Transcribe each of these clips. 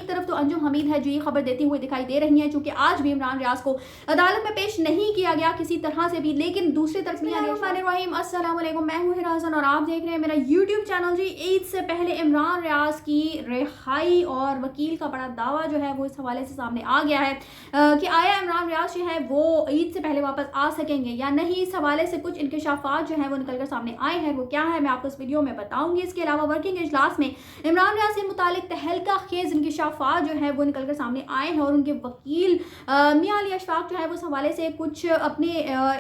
एक तरफ तो अंजुम हमीद है जो ये खबर देती हुई दिखाई दे रही हैं, चूंकि आज भी इमरान रियाज को अदालत में पेश नहीं किया गया किसी तरह से भी, लेकिन दूसरी तरफ अस्सलाम वालेकुम, मैं हूं हिरा हसन और आप देख रहे हैं मेरा यूट्यूब चैनल। जी, ईद से पहले इमरान रियाज की रिहाई और वकील का बड़ा दावा जो है वो इस हवाले से सामने आ गया है कि आया इमरान रियाज जो है वो ईद से पहले वापस आ सकेंगे या नहीं। इस हवाले से कुछ इंकशाफात जो है वो निकल कर सामने आए हैं, वो क्या है मैं आपको इस वीडियो में बताऊंगी। इसके अलावा वर्किंग इजलास में इमरान रियाज से मुतालिक तहलका खेज इंकशाफात जो है वो निकल कर सामने आए हैं और उनके वकील मियां अली अशफाक जो है वो इस हवाले से कुछ अपने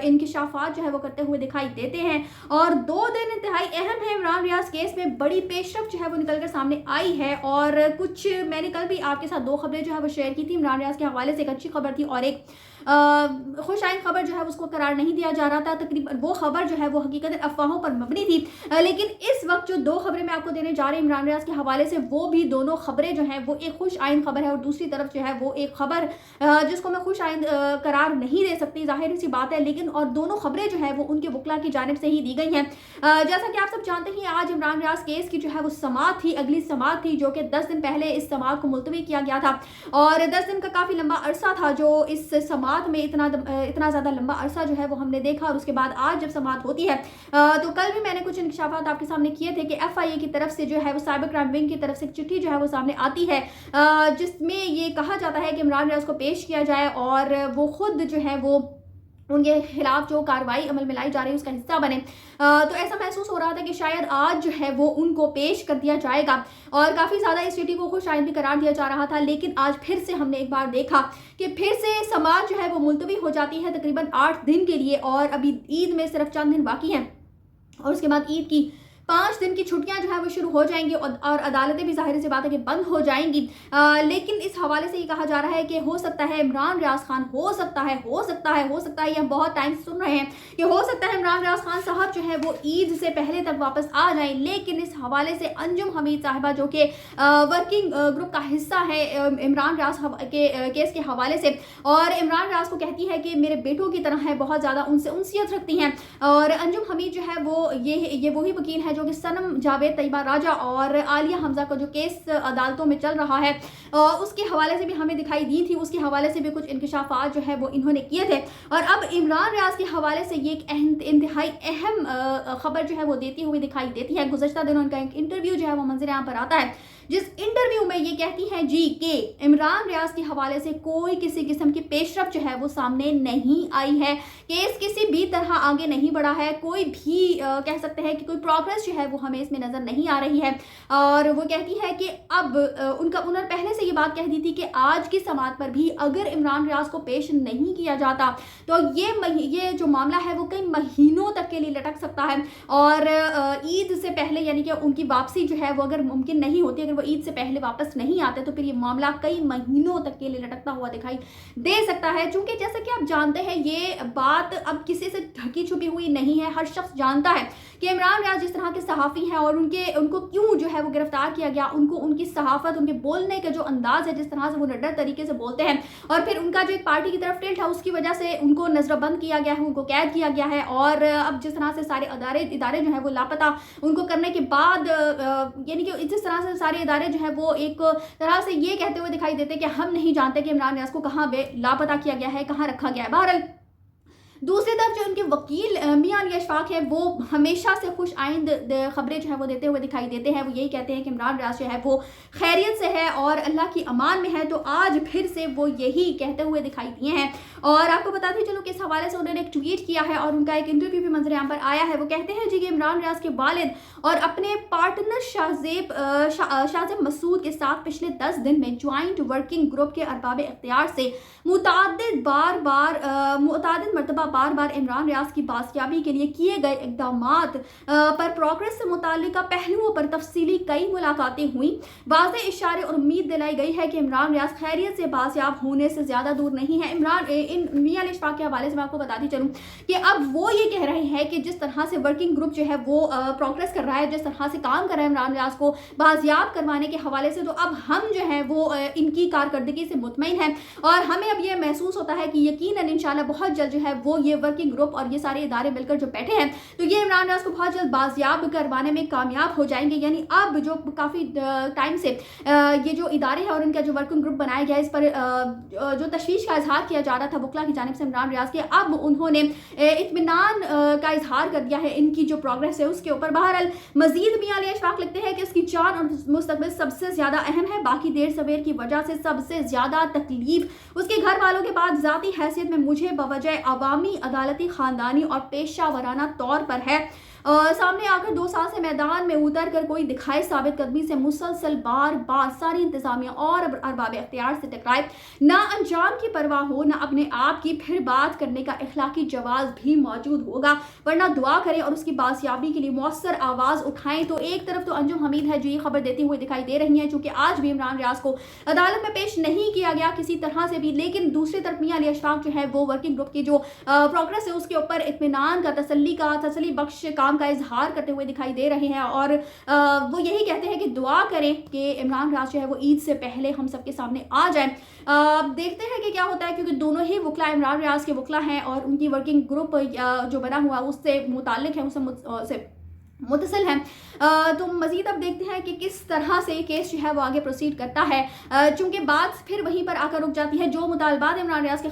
इंकशाफात जो है वो करते हुए दिखाई देते हैं। और 2 दिन इंतहाई अहम है इमरान रियाज केस में, बड़ी पेशरफ जो है वो निकल कर सामने आई है। और कुछ मैंने कल भी आपके साथ 2 खबरें जो है वो शेयर की थी इमरान रियाज के हवाले से, एक अच्छी खबर थी और एक खुश आइन खबर जो है उसको करार नहीं दिया जा रहा था। तकरीबन वो खबर जो है वो हकीकत अफवाहों पर मबनी थी, लेकिन इस वक्त जो 2 खबरें मैं आपको देने जा रही हूँ इमरान रियाज के हवाले से, वो भी दोनों खबरें जो हैं वो एक खुश आइन खबर है और दूसरी तरफ जो है वो एक खबर जिसको मैं खुश आइन करार नहीं दे सकती, जाहिर सी बात है, लेकिन और दोनों खबरें जो है वो उनके वकला की जानिब से ही दी गई हैं। जैसा कि आप सब जानते हैं आज इमरान रियाज केस की जो है वो समाअत थी, अगली समाअत थी जो कि 10 दिन पहले इस समाअत को मुलतवी किया गया था और 10 दिन का काफ़ी लंबा अरसा था जो इस समाअत में इतना ज़्यादा लंबा अरसा जो है वो हमने देखा। और उसके बाद आज जब समाअत होती है तो कल भी मैंने कुछ इंकशाफात आपके सामने किए थे कि FIA की तरफ से जो है वो साइबर क्राइम विंग की तरफ से एक चिट्ठी जो है वो सामने आती है जिसमें ये कहा जाता है कि इमरान रियाज को पेश किया जाए और वो खुद जो है वो उनके खिलाफ जो कार्रवाई अमल में लाई जा रही है उसका हिस्सा बने। तो ऐसा महसूस हो रहा था कि शायद आज जो है वो उनको पेश कर दिया जाएगा और काफ़ी ज़्यादा इस चिट्ठी को खुश आइन भी करार दिया जा रहा था। लेकिन आज फिर से हमने एक बार देखा कि फिर से समाअत जो है वो मुलतवी हो जाती है तकरीबन 8 दिन के लिए और अभी ईद में सिर्फ चंद दिन बाकी हैं और उसके बाद ईद की 5 दिन की छुट्टियां जो है वो शुरू हो जाएंगी और अदालतें भी जाहिर सी बात है कि बंद हो जाएंगी। लेकिन इस हवाले से ये कहा जा रहा है कि हो सकता है इमरान रियाज खान हो सकता है ये हम बहुत टाइम से सुन रहे हैं कि हो सकता है इमरान रियाज खान साहब जो है वो ईद से पहले तक वापस आ जाएं। लेकिन इस हवाले से अंजुम हमीद साहिबा जो कि वर्किंग ग्रुप का हिस्सा है इमरान रियाज के केस के हवाले से और इमरान रियाज को कहती है कि मेरे बेटों की तरह है, बहुत ज़्यादा उनसे उनसियत रखती हैं। और अंजुम हमीद जो है वो ये वही वकील है जो कि सनम जावेद तैयबा राजा और आलिया हमजा का जो केस अदालतों में चल रहा है उसके हवाले से भी हमें दिखाई दी थी, उसके हवाले से भी कुछ इंकशाफात जो है वो इन्होंने किए थे। और अब इमरान रियाज के हवाले से ये एक इंतहाई अहम खबर जो है वो देती हुई दिखाई देती है। गुज़श्ता दिनों उनका एक इंटरव्यू जो है वो मंजर आम पर आता है जिस इंटरव्यू में ये कहती हैं जी कि इमरान रियाज के हवाले से कोई किसी किस्म की पेशरफ जो है वो सामने नहीं आई है, केस किसी भी तरह आगे नहीं बढ़ा है, कोई भी कह सकते हैं कि कोई प्रोग्रेस जो है वो हमें इसमें नज़र नहीं आ रही है। और वो कहती है कि अब उन्होंने पहले से ये बात कह दी थी कि आज की समाअत पर भी अगर इमरान रियाज को पेश नहीं किया जाता तो ये जो मामला है वो कई महीनों तक के लिए लटक सकता है और ईद से पहले यानी कि उनकी वापसी जो है वो अगर मुमकिन नहीं होती, अगर ईद से पहले वापस नहीं आते तो फिर ये मामला कई महीनों तक के लिए लटकता हुआ दिखाई दे सकता है। चूंकि जैसा कि आप जानते हैं ये बात अब किसी से ढकी छुपी हुई नहीं है, हर शख्स जानता है कि इमरान रियाज जिस तरह के सहाफ़ी हैं और उनको क्यों जो है वो गिरफ्तार किया गया, उनकी सहाफ़त, उनके बोलने का जो अंदाज़ है, जिस तरह से वो निडर तरीके से बोलते हैं और फिर उनका जो एक पार्टी की तरफ टिल्ट है उसकी वजह से उनको नज़रबंद किया गया है, उनको कैद किया गया है। और अब जिस तरह से सारे इदारे जो है वो लापता उनको करने के बाद यानी कि जिस तरह से सारे इदारे जो है वो एक तरह से ये कहते हुए दिखाई देते कि हम नहीं जानते कि इमरान रियाज को कहाँ लापता किया गया है, कहाँ रखा गया है। बहरहाल दूसरी तरफ जो उनके वकील मियां अली अशफाक है वो हमेशा से खुश आइंद खबरें जो है वो देते हुए दिखाई देते हैं। वो यही कहते हैं कि इमरान रियाज जो है वो खैरियत से है और अल्लाह की अमान में है। तो आज फिर से वो यही कहते हुए दिखाई दिए हैं और आपको बताते चलो कि इस हवाले से उन्होंने एक ट्वीट किया है और उनका एक इंटरव्यू भी मंजर आम पर आया है। वो कहते हैं जी कि इमरान रियाज के वालिद और अपने पार्टनर शाहजेब मसूद के साथ पिछले 10 दिन में ज्वाइंट वर्किंग ग्रुप के अरबाब इख्तियार से मुतादिद मरतबा बार बार इमरान रियाज की बाजियाबी के लिए किए गए इक़दामात पर प्रोग्रेस से मुताल्लिका पहलुओं पर तफसीली कई मुलाकातें हुई। वाज़ेह इशारे और उम्मीद दिलाई गई है कि इमरान रियाज खैरियत से बाजियाब होने से ज़्यादा दूर नहीं है। इन मियां अली अशफाक के हवाले से मैं आपको बताती चलूँ कि अब वो ये कह रहे हैं कि जिस तरह से वर्किंग ग्रुप जो है वो प्रोग्रेस कर रहा है, जिस तरह से काम कर रहा है इमरान रियाज को बाजियाब करवाने के हवाले से, तो अब हम जो है वो इनकी कारकर्दगी से मुतमईन हैं और हमें अब ये महसूस होता है कि यकीनन इंशाल्लाह बहुत जल्द जो है वो ये वर्किंग ग्रुप और ये सारे इदारे मिलकर जो बैठे हैं तो ये इमरान रियाज को बहुत जल्द बाजियाब करवाने में कामयाब हो जाएंगे। यानी अब जो काफ़ी टाइम से ये जो इदारे हैं और इनका जो वर्किंग ग्रुप बनाया गया है, इस पर जो तशवीश का इजहार किया जा रहा था वकला की जानिब से इमरान रियाज के, अब उन्होंने इत्मीनान का इजहार कर दिया है इनकी जो प्रोग्रेस है उसके ऊपर। बहरहाल मजीद मियां अली अशफाक लिखते हैं कि उसकी जान और मुस्तकबिल सबसे ज़्यादा अहम है, बाकी देर सवेर की वजह से सबसे ज़्यादा तकलीफ उसके घर वालों के बाद ज़ाती हैसियत में मुझे बवजह अवामी, अदालती, ख़ानदानी और पेशा वराना तौर पर है। सामने आकर 2 साल से मैदान में उतर कर कोई दिखाई साबित कदमी से मुसलसल बार बार सारी इंतजामिया और अरबाब इख्तियार से टकराए, ना अंजाम की परवाह हो ना अपने आप की, फिर बात करने का इखलाकी जवाब भी मौजूद होगा, वरना दुआ करें और उसकी बासियाबी के लिए मौसर आवाज़ उठाएं। तो एक तरफ तो अंजुम हमीद है जो ये खबर देती हुई दिखाई दे रही है, चूँकि आज भी इमरान रियाज को अदालत में पेश नहीं किया गया किसी तरह से भी, लेकिन दूसरी तरफ मियां अली अशफाक जो है वो वर्किंग ग्रुप की जो प्रोग्रेस है उसके ऊपर इत्मीनान का, तसल्ली बख्श का इजहार करते हुए दिखाई दे रहे हैं। और वो यही कहते हैं कि दुआ करें कि इमरान रियाज जो है वो ईद से पहले हम सबके सामने आ जाए। देखते हैं कि क्या होता है, क्योंकि दोनों ही वकला इमरान रियाज के वकला हैं और उनकी वर्किंग ग्रुप जो बना हुआ उससे मुताल्लिक है, उससे मुतसिल हैं। तो मज़ीद अब देखते हैं कि किस तरह से केस जो है वो आगे प्रोसीड करता है, चूँकि बात फिर वहीं पर आकर रुक जाती है। जो मुतालबात इमरान रियाज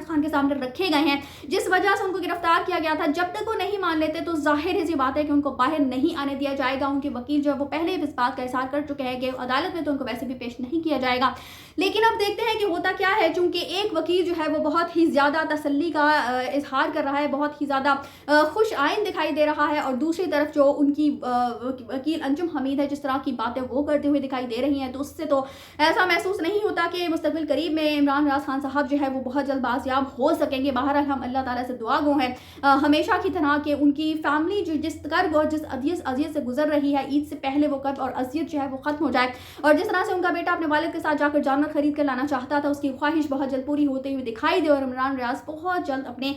खान के सामने रखे गए हैं, जिस वजह से उनको गिरफ्तार किया गया था, जब तक वो नहीं मान लेते तो जाहिर सी बात है कि उनको बाहर नहीं आने दिया जाएगा। उनके वकील जो है वो पहले इस बात का इज़हार कर चुके हैं कि अदालत में तो उनको वैसे भी पेश नहीं किया जाएगा। लेकिन अब देखते हैं कि होता क्या है, चूँकि एक वकील जो है वो बहुत ही ज़्यादा तसल्ली का इजहार कर रहा है, बहुत ही ज़्यादा खुश आइन दिखाई दे रहा है, और दूसरी तरफ जो उनकी वकील अंजुम हमीद है जिस तरह की बातें वो करते हुए दिखाई दे रही हैं, तो उससे तो ऐसा महसूस नहीं होता कि मुस्तकबिल करीब में इमरान रियाज खान साहब जो है वो बहुत जल्द बाजियाब हो सकेंगे। बहरहाल हम अल्लाह ताला से दुआ गो हैं हमेशा की तरह कि उनकी फैमिली जो जिस कर्ब और जिस अजियत से गुजर रही है, ईद से पहले वो कर्ब और अजियत जो है वो ख़त्म हो जाए, और जिस तरह से उनका बेटा अपने वालिद के साथ जाकर जानवर खरीद कर लाना चाहता था, उसकी ख्वाहिश बहुत जल्द पूरी होते हुए दिखाई दे और इमरान रियाज बहुत जल्द अपने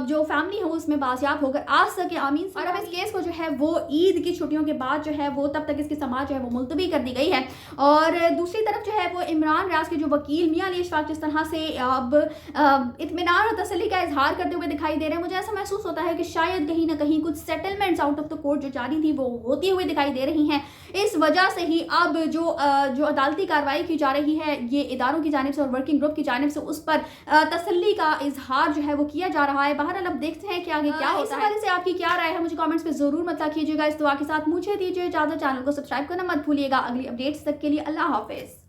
जो फैमिली है उसमें बाजियाब होकर आ सके, आमीन। और अब इस केस को जो है वो ईद की छुट्टियों के बाद जो है वो तब तक इसकी समाज जो है वो मुलतवी कर दी गई है। और दूसरी तरफ जो है वो इमरान रियाज के जो वकील मियां अली अशफाक जिस तरह से अब इत्मीनान और तसल्ली का इजहार करते हुए दिखाई दे रहे हैं, मुझे ऐसा महसूस होता है कि शायद कहीं ना कहीं कुछ settlements out of the court जो जारी थी वो होती हुई दिखाई दे रही हैं। इस वजह से ही अब जो अदालती कार्रवाई की जा रही है ये इदारों की जानिब से और वर्किंग ग्रुप की जानिब से, उस पर तसल्ली का इजहार जो है वो किया जा रहा है। बहरहाल अब देखते हैं कि आगे क्या होता है। इस हवाले से आपकी क्या राय है मुझे कमेंट्स पे जरूर मतलब कीजिएगा। इस दुआ के साथ मुझे दीजिए इजाजत, चैनल को सब्सक्राइब करना मत भूलिएगा। अगली अपडेट्स तक के लिए अल्लाह हाफिज।